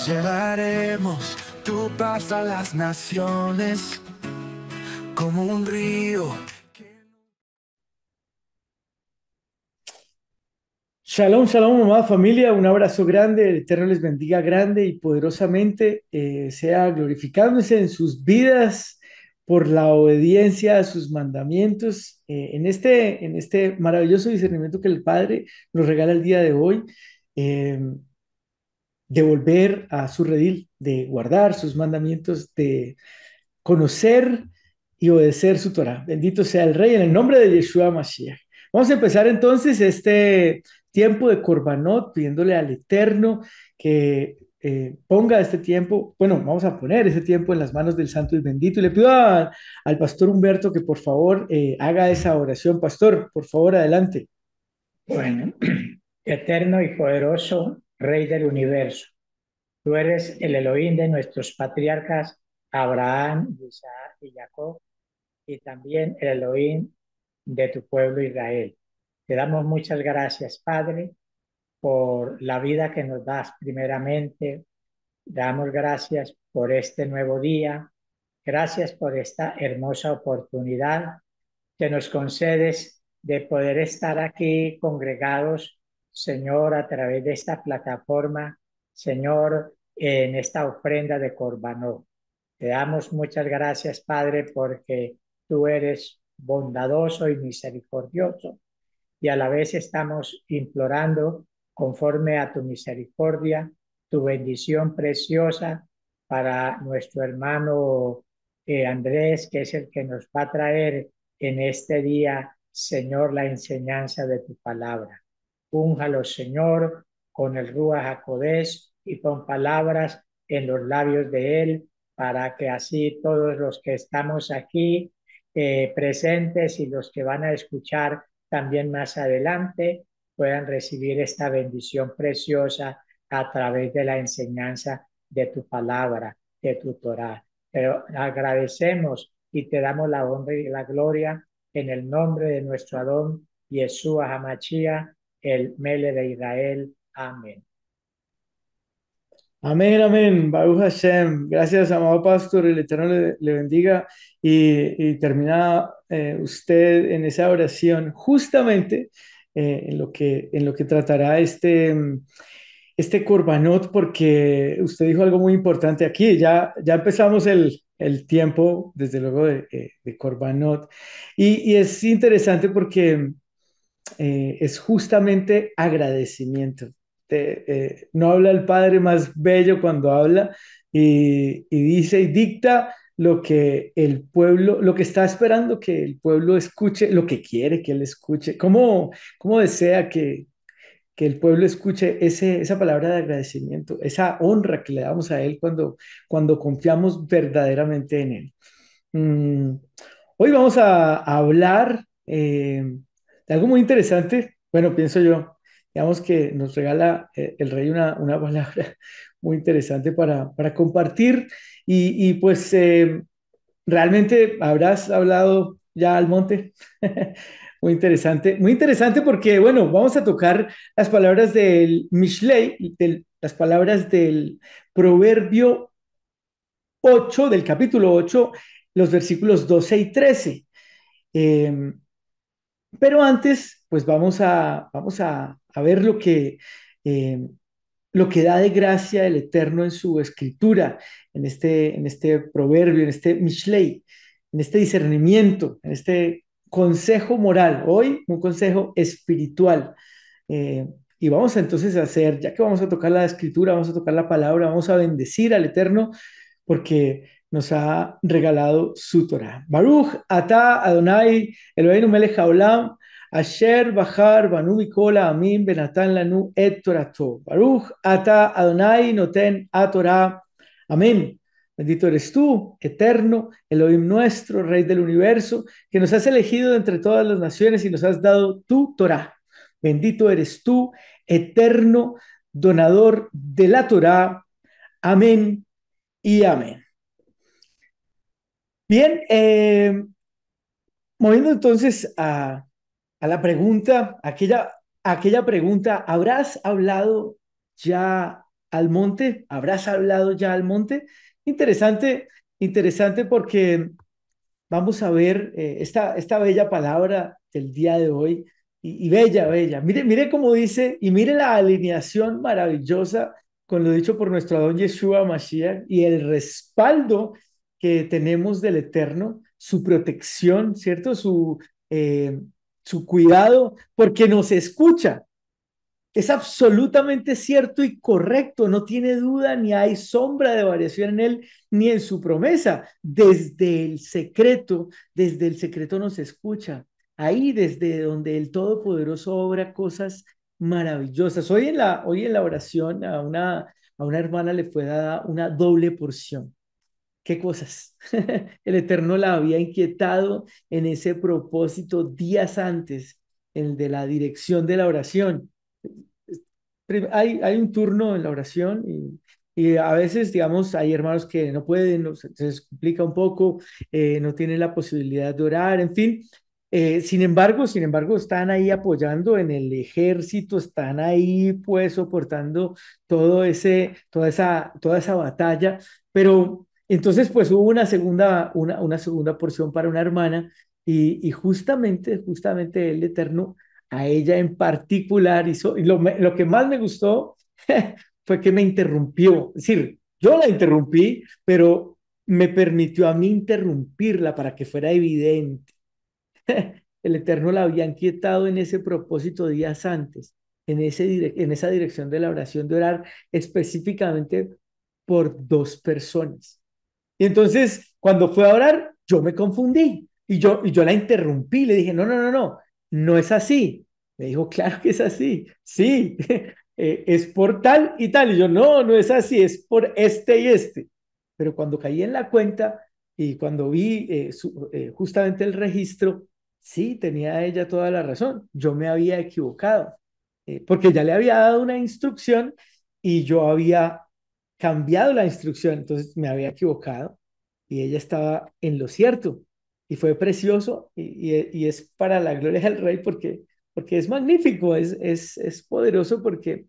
Llevaremos tu paz a las naciones como un río. Shalom, shalom, amada familia, un abrazo grande, el Eterno les bendiga grande y poderosamente, sea glorificándose en sus vidas por la obediencia a sus mandamientos, en este maravilloso discernimiento que el Padre nos regala el día de hoy, eh, de volver a su redil, de guardar sus mandamientos, de conocer y obedecer su Torah. Bendito sea el Rey en el nombre de Yeshua Mashiach. Vamos a empezar entonces este tiempo de Corbanot, pidiéndole al Eterno que ponga este tiempo, bueno, vamos a poner este tiempo en las manos del Santo y Bendito. Y le pido al pastor Humberto que por favor haga esa oración. Pastor, por favor, adelante. Bueno, eterno y poderoso Rey del universo, tú eres el Elohim de nuestros patriarcas Abraham, Isaac y Jacob, y también el Elohim de tu pueblo Israel. Te damos muchas gracias, Padre, por la vida que nos das primeramente. Damos gracias por este nuevo día. Gracias por esta hermosa oportunidad que nos concedes de poder estar aquí congregados, Señor, a través de esta plataforma, Señor, en esta ofrenda de Corbanó. Te damos muchas gracias, Padre, porque tú eres bondadoso y misericordioso y a la vez estamos implorando, conforme a tu misericordia, tu bendición preciosa para nuestro hermano Andrés, que es el que nos va a traer en este día, Señor, la enseñanza de tu palabra. Únjalo, Señor, con el Ruach HaKodesh y con palabras en los labios de él, para que así todos los que estamos aquí presentes y los que van a escuchar también más adelante puedan recibir esta bendición preciosa a través de la enseñanza de tu palabra, de tu Torah. Pero agradecemos y te damos la honra y la gloria en el nombre de nuestro Adón Yeshua HaMashiach, el Mele de Israel. Amén. Amén, amén. Baruch Hashem. Gracias, amado pastor. El Eterno le bendiga. Y termina usted en esa oración justamente en lo que tratará este Corbanot, porque usted dijo algo muy importante aquí. Ya empezamos el tiempo, desde luego, de Corbanot. Y es interesante porque es justamente agradecimiento. No habla el Padre más bello cuando habla y dice y dicta lo que el pueblo, lo que está esperando que el pueblo escuche, lo que quiere que él escuche. ¿Cómo desea que el pueblo escuche esa palabra de agradecimiento, esa honra que le damos a él cuando confiamos verdaderamente en él? Mm, Hoy vamos a hablar de algo muy interesante. Bueno, pienso yo, digamos que nos regala el rey una palabra muy interesante para compartir y pues realmente habrás hablado ya al monte. Muy interesante porque, bueno, vamos a tocar las palabras del Mishlei, las palabras del Proverbio 8 del capítulo 8, los versículos 12 y 13. Eh, pero antes, pues vamos a ver lo que da de gracia el Eterno en su escritura, en este proverbio, en este Mishlei, en este discernimiento, en este consejo moral. Hoy un consejo espiritual. Eh, y vamos entonces a hacer, ya que vamos a tocar la escritura, vamos a tocar la palabra, vamos a bendecir al Eterno porque nos ha regalado su Torah. Baruch ata Adonai Eloheinu melech haolam asher bachar banu mikol ha'amim benatan lanu et torato. Baruch ata Adonai noten a Torah. Amén. Bendito eres tú, eterno, Elohim nuestro, Rey del universo, que nos has elegido de entre todas las naciones y nos has dado tu Torah. Bendito eres tú, eterno, donador de la Torah. Amén y amén. Bien, moviendo entonces a la pregunta, aquella pregunta, ¿habrás hablado ya al monte. ¿Habrás hablado ya al monte? Interesante, interesante porque vamos a ver esta bella palabra del día de hoy y bella, bella. Mire, mire cómo dice y mire la alineación maravillosa con lo dicho por nuestro Adón Yeshua Mashiach y el respaldo que tenemos del Eterno, su protección, ¿cierto? Eh, su cuidado, porque nos escucha. Es absolutamente cierto y correcto, no tiene duda ni hay sombra de variación en él ni en su promesa. Desde el secreto nos escucha. Ahí desde donde el Todopoderoso obra cosas maravillosas. Hoy en la oración a una hermana le fue dada una doble porción. ¿Qué cosas? El Eterno la había inquietado en ese propósito días antes, el de la dirección de la oración. Hay un turno en la oración y a veces, digamos, hay hermanos que no pueden, se les complica un poco, no tienen la posibilidad de orar, en fin. Sin embargo, están ahí apoyando en el ejército, están ahí pues soportando toda esa batalla, pero entonces pues hubo una segunda porción para una hermana y justamente el Eterno a ella en particular hizo, y lo que más me gustó fue que me interrumpió. Es decir, yo la interrumpí, pero me permitió a mí interrumpirla para que fuera evidente. El Eterno la había inquietado en ese propósito días antes, en esa dirección de la oración, de orar específicamente por dos personas. Y entonces, cuando fue a orar, yo me confundí y yo la interrumpí, le dije, no es así. Me dijo, claro que es así, sí, es por tal y tal. Y yo, no es así, es por este y este. Pero cuando caí en la cuenta y cuando vi justamente el registro, sí, tenía ella toda la razón. Yo me había equivocado, porque ya le había dado una instrucción y yo había cambiado la instrucción, entonces me había equivocado y ella estaba en lo cierto. Y fue precioso y es para la gloria del Rey porque es magnífico, es poderoso porque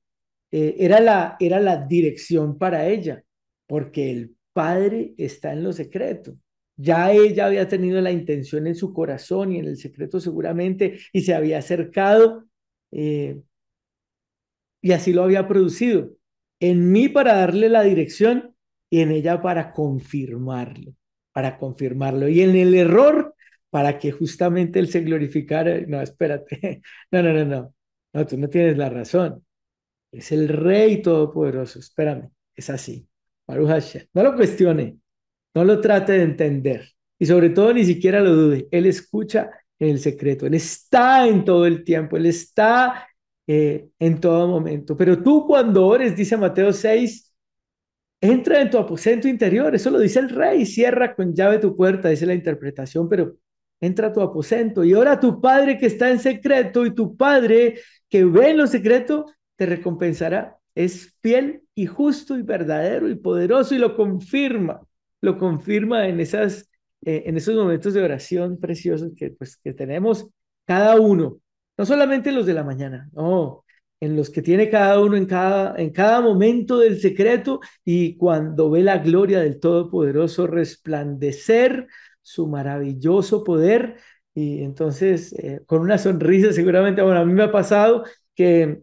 era la dirección para ella, porque el Padre está en lo secreto. Ya ella había tenido la intención en su corazón y en el secreto seguramente y se había acercado eh, y así lo había producido. En mí para darle la dirección y en ella para confirmarlo. Y en el error para que justamente él se glorificara. No, espérate. No. No, tú no tienes la razón. Es el Rey Todopoderoso. Espérame, es así. Baruch Hashem. No lo cuestione, no lo trate de entender. Y sobre todo ni siquiera lo dude. Él escucha en el secreto. Él está en todo el tiempo. Él está en todo momento. Pero tú cuando ores, dice Mateo 6, entra en tu aposento interior. Eso lo dice el Rey. Cierra con llave tu puerta, dice la interpretación. Pero entra a tu aposento y ora a tu Padre que está en secreto y tu Padre que ve en lo secreto te recompensará. Es fiel y justo y verdadero y poderoso y lo confirma en esos momentos de oración preciosos que, pues, que tenemos cada uno, no solamente los de la mañana, no, en los que tiene cada uno en cada momento del secreto y cuando ve la gloria del Todopoderoso resplandecer su maravilloso poder y entonces con una sonrisa seguramente, bueno, a mí me ha pasado que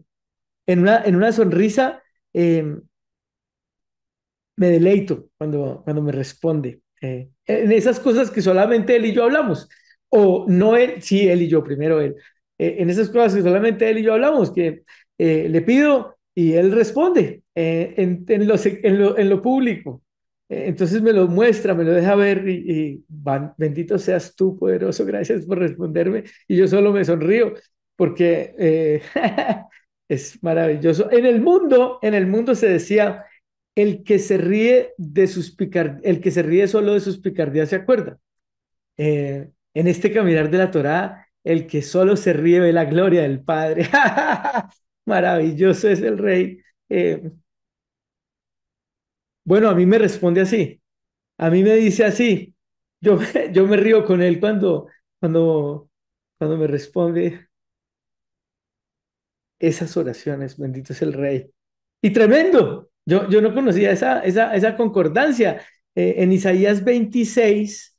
en una sonrisa me deleito cuando me responde. En esas cosas que solamente él y yo hablamos. O no él, sí, él y yo, primero él. En esas cosas que solamente él y yo hablamos, que le pido y él responde en lo público. Entonces me lo muestra, me lo deja ver bendito seas tú, poderoso, gracias por responderme. Y yo solo me sonrío porque es maravilloso. En el mundo se decía el que se ríe de el que se ríe solo de sus picardías se acuerda. En este caminar de la Torá, el que solo se ríe ve la gloria del Padre. Maravilloso es el Rey. Eh, bueno, a mí me responde así, a mí me dice así. Yo me río con él cuando, cuando me responde esas oraciones. Bendito es el Rey. Y tremendo. Yo no conocía esa concordancia. En Isaías 26,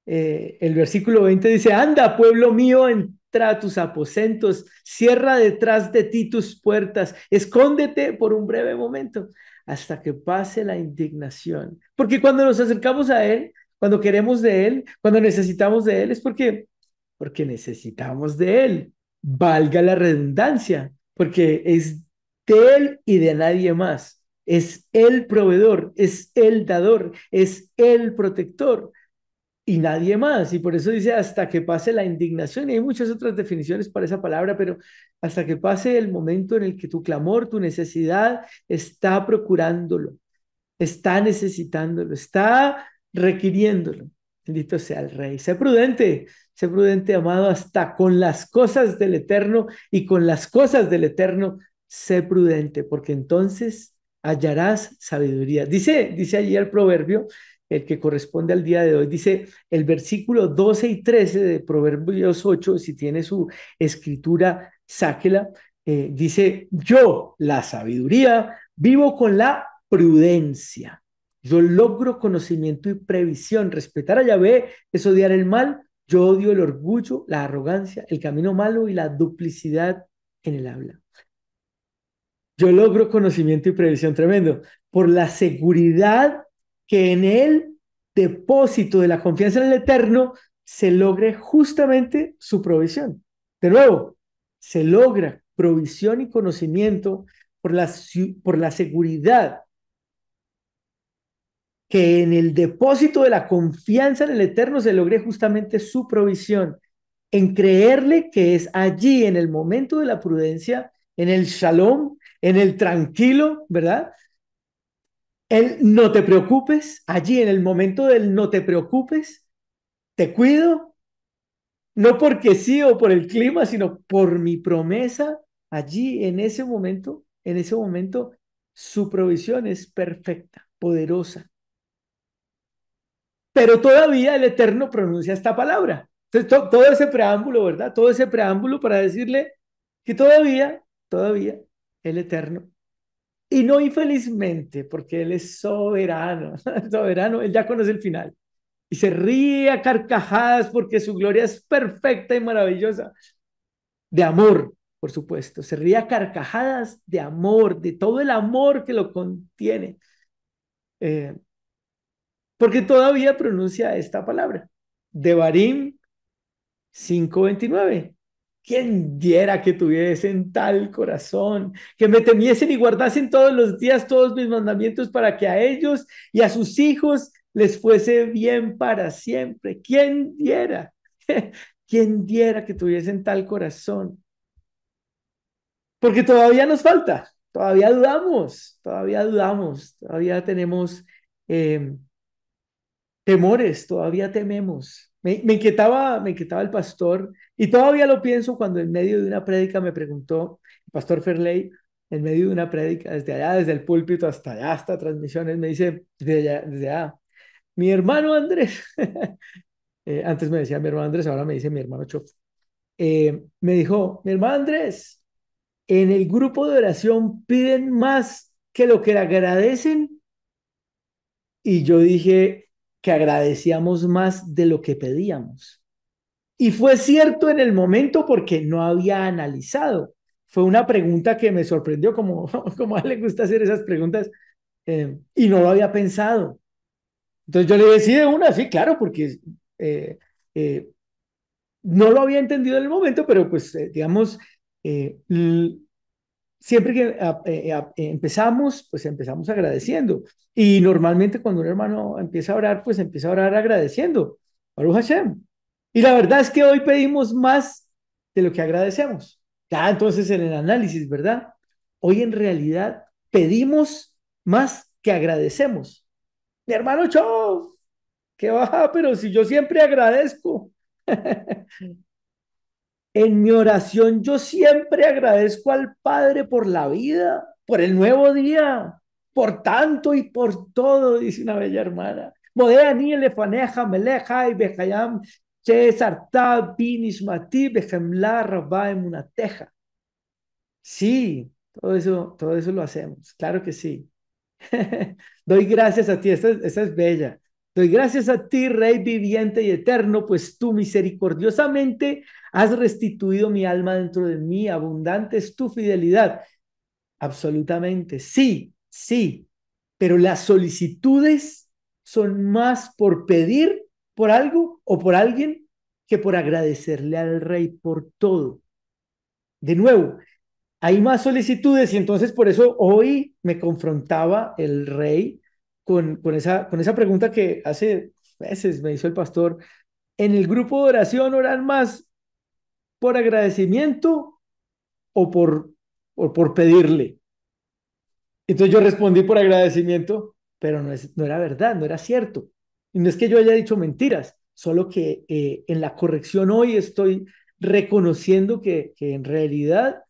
el versículo 20 dice, anda, pueblo mío, entra a tus aposentos, cierra detrás de ti tus puertas, escóndete por un breve momento hasta que pase la indignación. Porque cuando nos acercamos a Él, cuando queremos de Él, cuando necesitamos de Él, es porque necesitamos de Él. Valga la redundancia, porque es de Él y de nadie más. Es el proveedor, es el dador, es el protector y nadie más. Y por eso dice hasta que pase la indignación. Y hay muchas otras definiciones para esa palabra, pero hasta que pase el momento en el que tu clamor, tu necesidad está procurándolo, está necesitándolo, está requiriéndolo. Bendito sea el Rey. Sé prudente, amado, hasta con las cosas del Eterno y con las cosas del Eterno, sé prudente, porque entonces hallarás sabiduría. Dice allí el proverbio, el que corresponde al día de hoy, dice el versículo 12 y 13 de Proverbios 8, si tiene su escritura, sáquela, dice, yo, la sabiduría, vivo con la prudencia. Yo logro conocimiento y previsión. Respetar a Yahvé es odiar el mal. Yo odio el orgullo, la arrogancia, el camino malo y la duplicidad en el habla. Yo logro conocimiento y previsión tremendo por la seguridad que en el depósito de la confianza en el Eterno se logre justamente su provisión. De nuevo, se logra provisión y conocimiento por la seguridad que en el depósito de la confianza en el Eterno se logre justamente su provisión, en creerle que es allí, en el momento de la prudencia, en el shalom, en el tranquilo, ¿verdad? El no te preocupes, allí en el momento del no te preocupes, te cuido, no porque sí o por el clima, sino por mi promesa, allí en ese momento, su provisión es perfecta, poderosa. Pero todavía el Eterno pronuncia esta palabra. Entonces, todo ese preámbulo, ¿verdad? Todo ese preámbulo para decirle que todavía, el Eterno, y no infelizmente, porque Él es soberano, soberano, Él ya conoce el final, y se ríe a carcajadas porque su gloria es perfecta y maravillosa, de amor, por supuesto, se ríe a carcajadas de amor, de todo el amor que lo contiene. Eh, Porque todavía pronuncia esta palabra. Devarim 5:29. ¿Quién diera que tuviesen tal corazón, que me temiesen y guardasen todos los días todos mis mandamientos para que a ellos y a sus hijos les fuese bien para siempre? ¿Quién diera? ¿Quién diera que tuviesen tal corazón? Porque todavía nos falta, todavía tenemos eh, temores, todavía tememos. Me inquietaba el pastor y todavía lo pienso cuando en medio de una prédica me preguntó, el pastor Ferley, en medio de una prédica, desde allá, desde el púlpito hasta allá, hasta transmisiones, me dice, desde allá, mi hermano Andrés, antes me decía mi hermano Andrés, ahora me dice mi hermano Chof, me dijo, mi hermano Andrés, en el grupo de oración piden más que lo que le agradecen. Y yo dije que agradecíamos más de lo que pedíamos. Y fue cierto en el momento porque no había analizado. Fue una pregunta que me sorprendió, como a él le gusta hacer esas preguntas, y no lo había pensado. Entonces yo le dije, sí, de una, sí, claro, porque eh, eh, no lo había entendido en el momento, pero pues, digamos, eh, siempre que empezamos, pues empezamos agradeciendo. Y normalmente cuando un hermano empieza a orar, pues empieza a orar agradeciendo. Baruch Hashem. Y la verdad es que hoy pedimos más de lo que agradecemos. Ya entonces en el análisis, ¿verdad? Hoy en realidad pedimos más que agradecemos. Mi hermano Cho, que va, pero si yo siempre agradezco. En mi oración yo siempre agradezco al Padre por la vida, por el nuevo día, por tanto y por todo, dice una bella hermana. Modeani elefaneja meleja y bejayam che sarta binishmati bejemla rabba emunateja. Sí, todo eso lo hacemos, claro que sí. Doy gracias a ti, esta es bella. Doy gracias a ti, Rey viviente y eterno, pues tú misericordiosamente has restituido mi alma dentro de mí, abundante es tu fidelidad. Absolutamente, sí, sí, pero las solicitudes son más por pedir por algo o por alguien que por agradecerle al Rey por todo. De nuevo, hay más solicitudes y entonces por eso hoy me confrontaba el Rey con esa pregunta que hace meses me hizo el pastor. En el grupo de oración oran más por agradecimiento o o por pedirle. Entonces yo respondí por agradecimiento, pero no era verdad, no era cierto. Y no es que yo haya dicho mentiras, solo que en la corrección hoy estoy reconociendo que en realidad,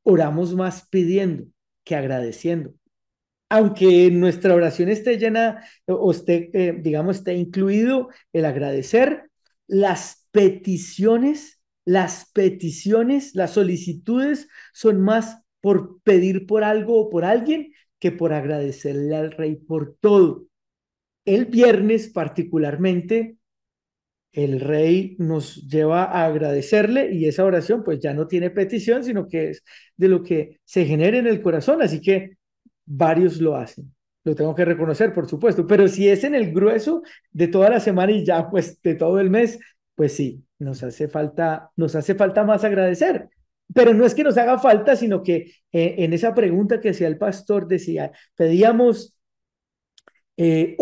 oramos más pidiendo que agradeciendo. Aunque nuestra oración esté llena o esté, digamos, esté incluido el agradecer, las solicitudes son más por pedir por algo o por alguien que por agradecerle al Rey por todo. El viernes particularmente, el Rey nos lleva a agradecerle y esa oración pues ya no tiene petición, sino que es de lo que se genera en el corazón. Así que varios lo hacen. Lo tengo que reconocer, por supuesto, pero si es en el grueso de toda la semana y ya pues de todo el mes, pues sí, nos hace falta más agradecer. Pero no es que nos haga falta, sino que en esa pregunta que hacía el pastor decía, pedíamos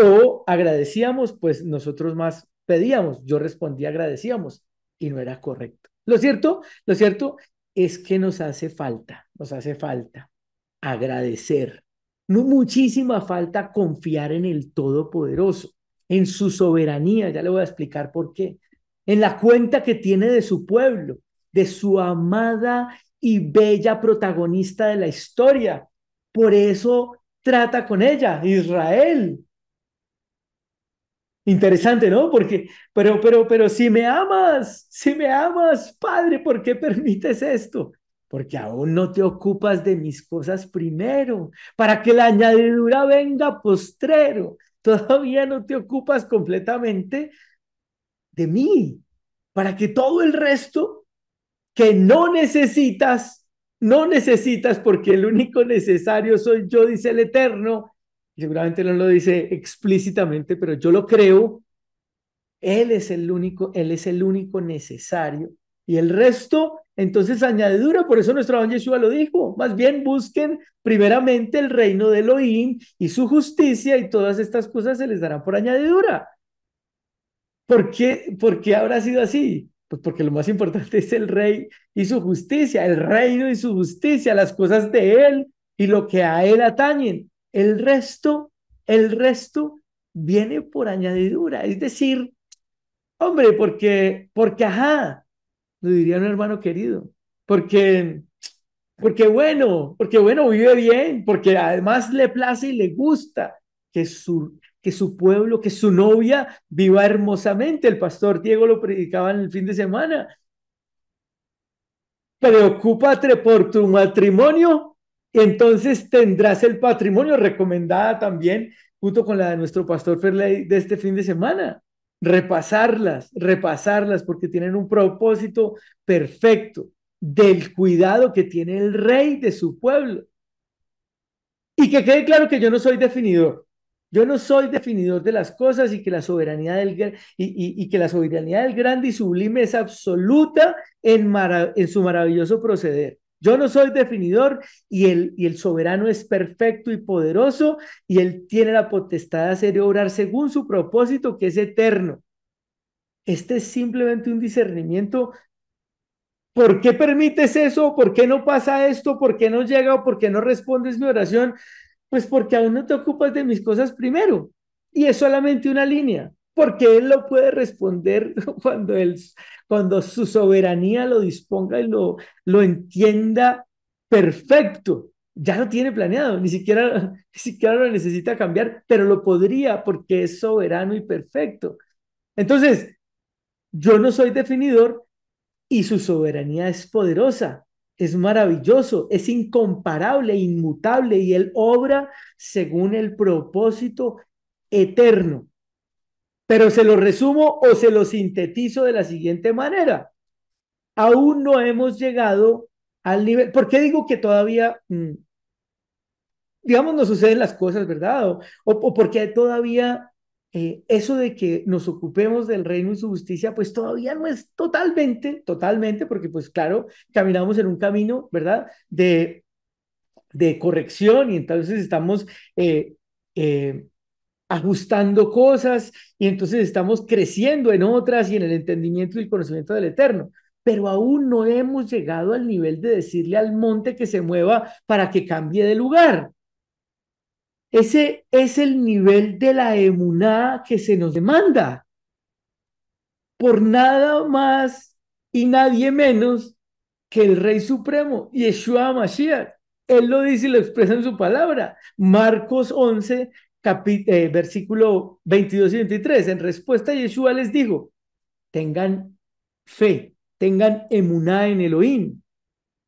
o agradecíamos, pues nosotros más pedíamos. Yo respondí agradecíamos y no era correcto. Lo cierto es que nos hace falta agradecer. No muchísima falta confiar en el Todopoderoso, en su soberanía, ya le voy a explicar por qué, en la cuenta que tiene de su pueblo, de su amada y bella protagonista de la historia. Por eso trata con ella, Israel. Interesante, ¿no? Porque, pero si me amas, Padre, ¿por qué permites esto? Porque aún no te ocupas de mis cosas primero, para que la añadidura venga postrero. Todavía no te ocupas completamente de mí, para que todo el resto que no necesitas porque el único necesario soy yo, dice el Eterno. Y seguramente no lo dice explícitamente, pero yo lo creo. Él es el único necesario. Y el resto, entonces, añadidura. Por eso nuestro Don Yeshua lo dijo. Más bien busquen primeramente el reino de Elohim y su justicia y todas estas cosas se les darán por añadidura. ¿Por qué habrá sido así? Pues porque lo más importante es el rey y su justicia, el reino y su justicia, las cosas de él y lo que a él atañen. El resto viene por añadidura. Es decir, hombre, ajá, lo diría un hermano querido, porque, porque bueno, vive bien, porque además le place y le gusta que su pueblo, que su novia viva hermosamente. El pastor Diego lo predicaba en el fin de semana. Preocúpate por tu matrimonio, entonces tendrás el patrimonio, recomendada también junto con la de nuestro pastor Ferley de este fin de semana. Repasarlas, porque tienen un propósito perfecto del cuidado que tiene el rey de su pueblo. Y que quede claro que yo no soy definidor. Yo no soy definidor de las cosas y que la soberanía y que la soberanía del grande y sublime es absoluta en su maravilloso proceder. Yo no soy definidor y el soberano es perfecto y poderoso y él tiene la potestad de hacer y obrar según su propósito que es eterno. Este es simplemente un discernimiento. ¿Por qué permites eso? ¿Por qué no pasa esto? ¿Por qué no llega o por qué no respondes mi oración? Pues porque aún no te ocupas de mis cosas primero. Y es solamente una línea, porque Él lo puede responder cuando su soberanía lo disponga y lo entienda perfecto. Ya lo tiene planeado, ni siquiera lo necesita cambiar, pero lo podría porque es soberano y perfecto. Entonces, yo no soy definidor y su soberanía es poderosa. es maravilloso, es incomparable, inmutable y Él obra según el propósito eterno. Pero se lo resumo o se lo sintetizo de la siguiente manera. Aún no hemos llegado al nivel, ¿por qué digo que todavía, digamos, no suceden las cosas, ¿verdad? O porque todavía eso de que nos ocupemos del reino y su justicia, pues todavía no es totalmente, porque pues claro, caminamos en un camino, ¿verdad? De corrección y entonces estamos eh, eh, ajustando cosas y entonces estamos creciendo en otras y en el entendimiento y el conocimiento del Eterno. Pero aún no hemos llegado al nivel de decirle al monte que se mueva para que cambie de lugar. Ese es el nivel de la emuná que se nos demanda. Por nada más y nadie menos que el Rey Supremo, Yeshua Mashiach. Él lo dice y lo expresa en su palabra. Marcos 11, versículo 22 y 23. En respuesta, Yeshua les dijo, tengan fe, tengan emuná en Elohim.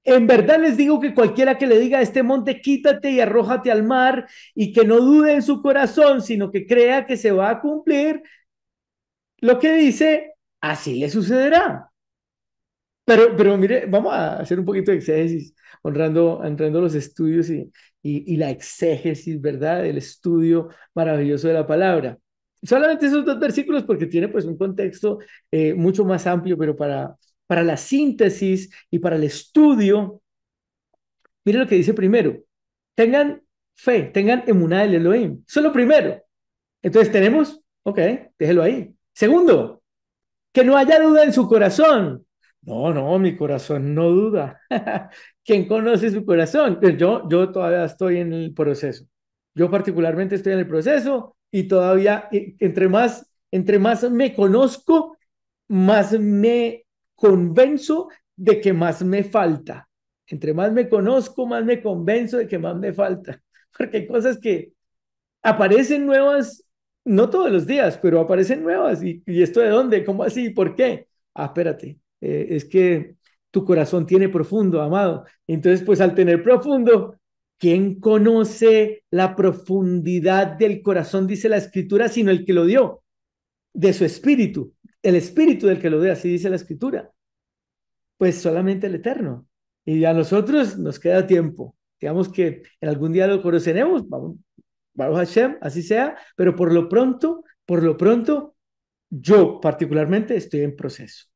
En verdad les digo que cualquiera que le diga a este monte, quítate y arrójate al mar, y que no dude en su corazón, sino que crea que se va a cumplir lo que dice, así le sucederá. Pero mire, vamos a hacer un poquito de exégesis, honrando los estudios y la exégesis, ¿verdad? El estudio maravilloso de la palabra. Solamente esos dos versículos porque tiene pues un contexto mucho más amplio, pero para la síntesis y para el estudio, mire lo que dice primero. Tengan fe, tengan emuná del Elohim. Eso es lo primero. Entonces tenemos, ok, déjelo ahí. Segundo, que no haya duda en su corazón. No, no, mi corazón no duda. ¿Quién conoce su corazón? Pues yo todavía estoy en el proceso. Yo particularmente estoy en el proceso y todavía, entre más me conozco, más me convenzo de que más me falta. Entre más me conozco, más me convenzo de que más me falta. Porque hay cosas que aparecen nuevas, no todos los días, pero aparecen nuevas. ¿Y esto de dónde? ¿Cómo así? ¿Por qué? Ah, espérate, es que tu corazón tiene profundo, amado. Entonces, pues al tener profundo, ¿quién conoce la profundidad del corazón, dice la escritura, sino el que lo dio, de su espíritu? El espíritu del que lo dio, así dice la escritura. Pues solamente el eterno. Y a nosotros nos queda tiempo. Digamos que en algún día lo conoceremos, vamos, Baruch Hashem, así sea, pero por lo pronto, yo particularmente estoy en proceso.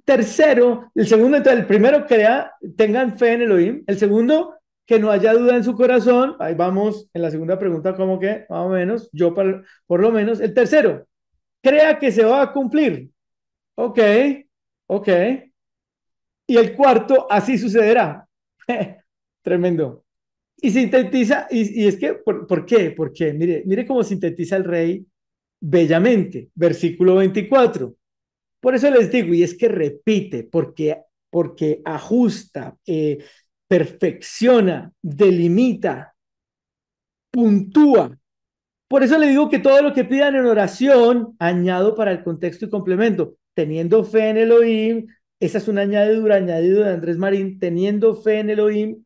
Tercero, el segundo, entonces, el primero, tengan fe en Elohim. El segundo, que no haya duda en su corazón. Ahí vamos en la segunda pregunta, como que, más o menos, por lo menos. El tercero, crea que se va a cumplir. Ok, ok. Y el cuarto, así sucederá. Tremendo. Y sintetiza, y es que, ¿por qué? Porque mire cómo sintetiza el rey bellamente, versículo 24. Por eso les digo, y es que repite, porque ajusta, perfecciona, delimita, puntúa. Por eso le digo que todo lo que pidan en oración, añado para el contexto y complemento, teniendo fe en Elohim, esa es una añadido de Andrés Marín, teniendo fe en Elohim.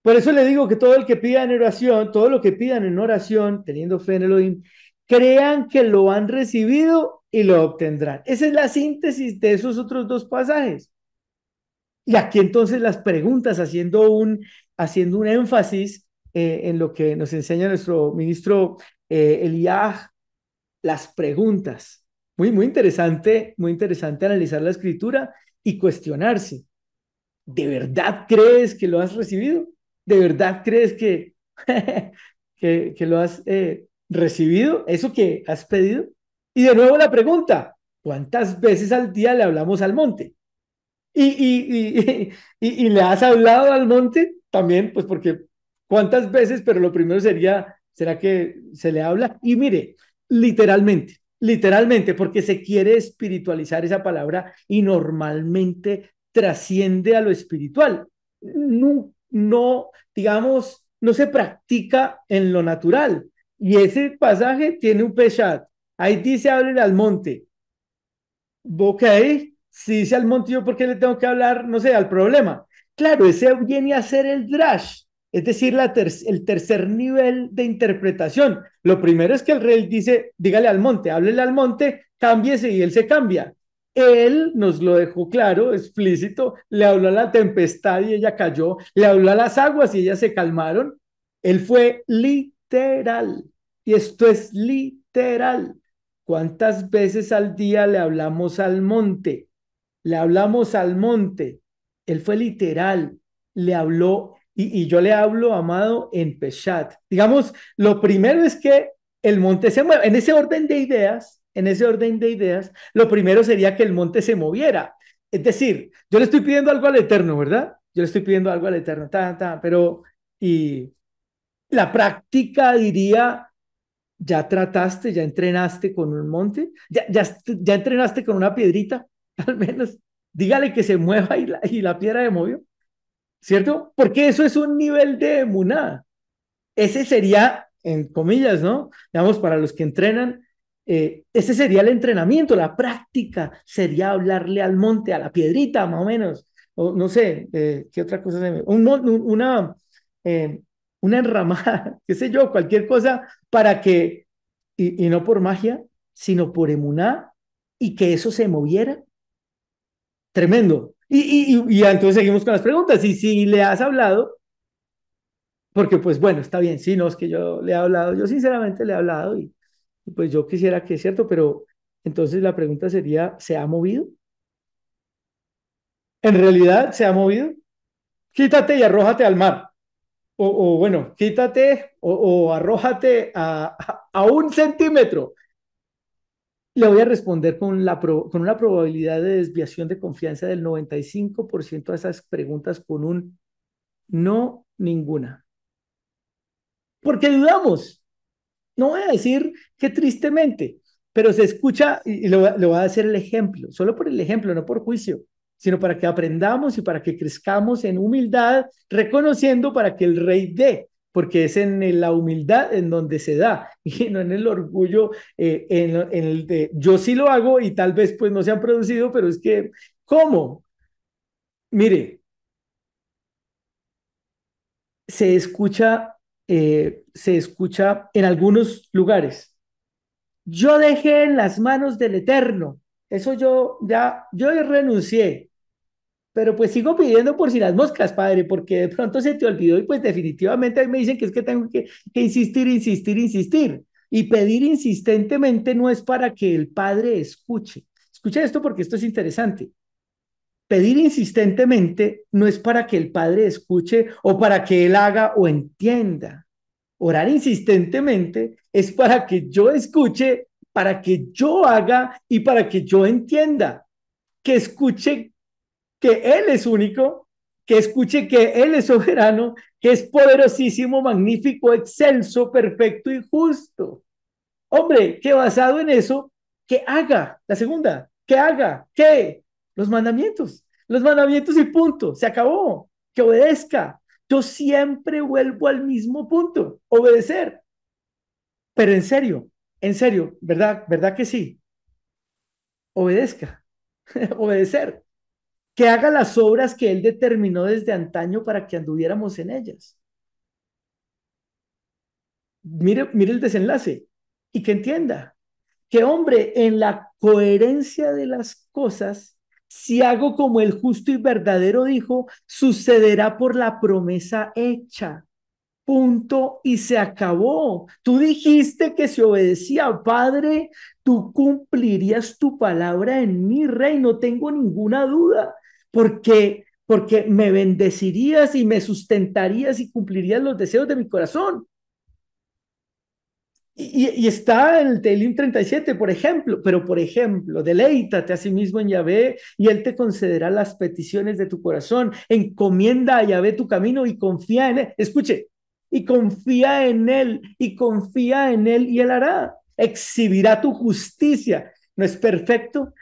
Por eso le digo que todo el que pida en oración, todo lo que pidan en oración, teniendo fe en Elohim, crean que lo han recibido y lo obtendrán. Esa es la síntesis de esos otros dos pasajes. Y aquí entonces las preguntas, haciendo un énfasis en lo que nos enseña nuestro ministro Eliah, las preguntas. Muy interesante analizar la escritura y cuestionarse. ¿De verdad crees que lo has recibido? ¿De verdad crees que lo has recibido? ¿Eso que has pedido? Y de nuevo la pregunta, ¿cuántas veces al día le hablamos al monte? Y le has hablado al monte también, pues porque ¿cuántas veces? Pero lo primero ¿será que se le habla? Y mire, literalmente, porque se quiere espiritualizar esa palabra y normalmente trasciende a lo espiritual. No, no, digamos, no se practica en lo natural. Y ese pasaje tiene un peshat. Ahí dice, háblele al monte. Ok, si dice al monte, ¿yo por qué le tengo que hablar, no sé, al problema? Claro, ese viene a ser el drash, es decir, el tercer nivel de interpretación. Lo primero es que el rey dice, dígale al monte, háblele al monte, cámbiese y él se cambia. Él nos lo dejó claro, explícito, le habló a la tempestad y ella cayó, le habló a las aguas y ellas se calmaron. Él fue literal y esto es literal. ¿Cuántas veces al día le hablamos al monte? Le hablamos al monte. Él fue literal, le habló, y yo le hablo, amado, en Peshat. Digamos, lo primero es que el monte se mueva. En ese orden de ideas, lo primero sería que el monte se moviera. Es decir, yo le estoy pidiendo algo al Eterno, ¿verdad? Yo le estoy pidiendo algo al Eterno, pero, y la práctica diría, ¿ya trataste, ya entrenaste con un monte? ¿Ya entrenaste con una piedrita? Al menos, dígale que se mueva y la piedra se movió, ¿cierto? Porque eso es un nivel de emuná. Ese sería, en comillas, ¿no? Digamos, para los que entrenan, ese sería el entrenamiento, la práctica sería hablarle al monte, a la piedrita, más o menos. O no sé, ¿qué otra cosa? Eh, una enramada, qué sé yo, cualquier cosa para que, y no por magia, sino por emuná, y que eso se moviera. Tremendo. Y entonces seguimos con las preguntas. Y si le has hablado, porque pues bueno, está bien, sí, no es que yo le he hablado, yo sinceramente le he hablado y pues yo quisiera que es cierto, pero entonces la pregunta sería, ¿se ha movido? ¿En realidad se ha movido? Quítate y arrójate al mar. O bueno, quítate o arrójate a 1 centímetro. Le voy a responder con una probabilidad de desviación de confianza del 95% a esas preguntas con un no, ninguna. Porque dudamos. No voy a decir que tristemente, pero se escucha, y le voy a hacer el ejemplo, solo por el ejemplo, no por juicio, sino para que aprendamos y para que crezcamos en humildad, reconociendo para que el rey dé, porque es en la humildad en donde se da, y no en el orgullo, en el de yo sí lo hago y tal vez pues no se han producido, pero es que, ¿cómo? Mire, se escucha en algunos lugares. Yo dejé en las manos del Eterno. Eso yo renuncié, pero pues sigo pidiendo por si las moscas, padre, porque de pronto se te olvidó y pues definitivamente ahí me dicen que es que tengo que insistir, insistir, insistir. Y pedir insistentemente no es para que el padre escuche. Escucha esto porque esto es interesante. Pedir insistentemente no es para que el padre escuche o para que él haga o entienda. Orar insistentemente es para que yo escuche, para que yo haga y para que yo entienda. Que escuche que Él es único, que escuche que Él es soberano, que es poderosísimo, magnífico, excelso, perfecto y justo. Hombre, que basado en eso, que haga, la segunda, que haga, que los mandamientos y punto, se acabó, que obedezca. Yo siempre vuelvo al mismo punto, obedecer, pero en serio, ¿verdad? ¿Verdad que sí? Obedezca, obedecer, que haga las obras que él determinó desde antaño para que anduviéramos en ellas. Mire el desenlace y que entienda que, hombre, en la coherencia de las cosas, si hago como el justo y verdadero dijo, sucederá por la promesa hecha. Punto y se acabó. Tú dijiste que si obedecía, Padre, tú cumplirías tu palabra en mi rey, no tengo ninguna duda, porque me bendecirías y me sustentarías y cumplirías los deseos de mi corazón. Y está en el Teilim 37, por ejemplo, pero por ejemplo, deleítate a sí mismo en Yahvé y Él te concederá las peticiones de tu corazón. Encomienda a Yahvé tu camino y confía en Él. Escuche, y confía en Él, y confía en Él y Él hará. Exhibirá tu justicia. No es perfecto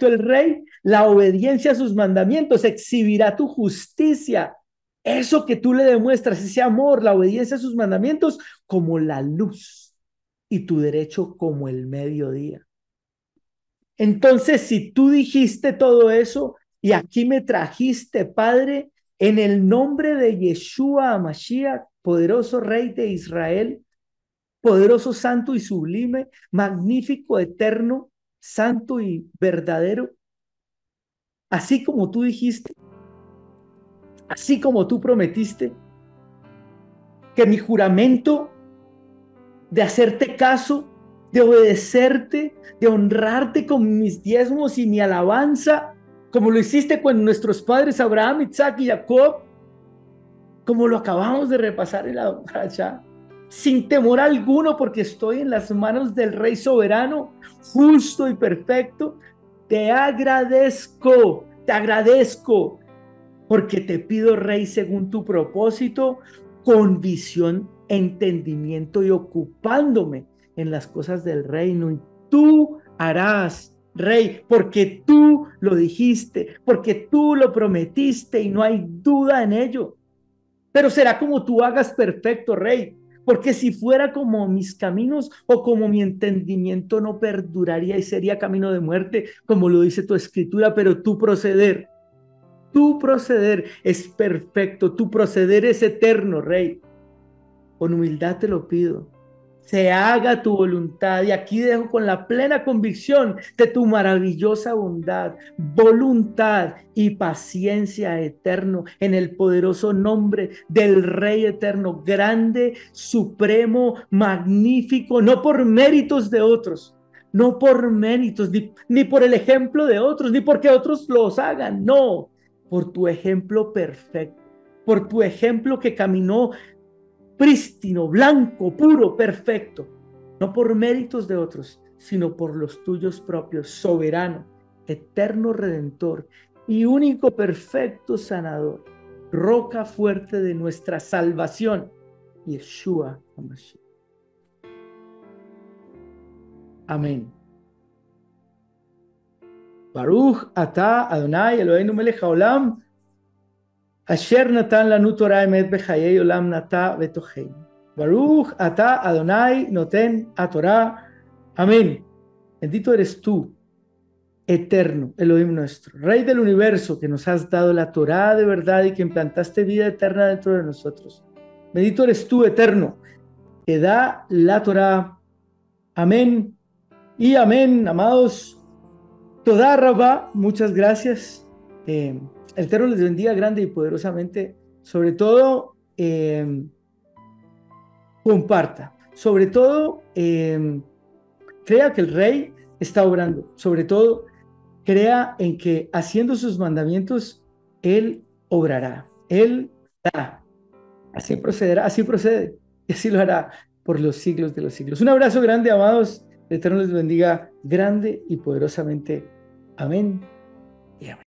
el rey. La obediencia a sus mandamientos exhibirá tu justicia. Eso que tú le demuestras, ese amor, la obediencia a sus mandamientos, como la luz y tu derecho como el mediodía. Entonces, si tú dijiste todo eso y aquí me trajiste, Padre, En el nombre de Yeshua HaMashiach, poderoso Rey de Israel, poderoso, santo y sublime, magnífico, eterno, santo y verdadero, así como tú dijiste, así como tú prometiste, que mi juramento de hacerte caso, de obedecerte, de honrarte con mis diezmos y mi alabanza, como lo hiciste con nuestros padres Abraham, Isaac y Jacob, como lo acabamos de repasar en la paracha, sin temor alguno, porque estoy en las manos del Rey soberano, justo y perfecto. Te agradezco, porque te pido, Rey, según tu propósito, con visión, entendimiento y ocupándome en las cosas del reino. Y tú harás, Rey, porque tú lo dijiste, porque tú lo prometiste y no hay duda en ello. Pero será como tú hagas, perfecto, Rey, porque si fuera como mis caminos o como mi entendimiento, no perduraría y sería camino de muerte, como lo dice tu escritura. Pero tu proceder es perfecto, tu proceder es eterno, Rey. Con humildad te lo pido. Se haga tu voluntad, y aquí dejo con la plena convicción de tu maravillosa bondad, voluntad y paciencia eterno, en el poderoso nombre del Rey eterno, grande, supremo, magnífico, no por méritos de otros, no por méritos, ni por el ejemplo de otros, ni porque otros los hagan, no, por tu ejemplo perfecto, por tu ejemplo que caminó prístino, blanco, puro, perfecto, no por méritos de otros, sino por los tuyos propios, soberano, eterno redentor y único perfecto sanador, roca fuerte de nuestra salvación, Yeshua HaMashiach. Amén. Baruch atah Adonai Eloheinu melech haolam, asher natan lanu Torah emet bechayei olam nata betocheinu. Baruch atah Adonai noten a Torah. Amén. Bendito eres tú, eterno, Elohim nuestro, Rey del universo, que nos has dado la Torah de verdad y que implantaste vida eterna dentro de nosotros. Bendito eres tú, eterno, que da la Torah. Amén y amén, amados. Toda Rabá, muchas gracias. El Eterno les bendiga grande y poderosamente. Sobre todo, comparta. Sobre todo, crea que el Rey está obrando. Sobre todo, crea en que haciendo sus mandamientos, Él obrará. Él dará. Así procederá, así procede. Y así lo hará por los siglos de los siglos. Un abrazo grande, amados. El Eterno les bendiga grande y poderosamente. Amén y amén.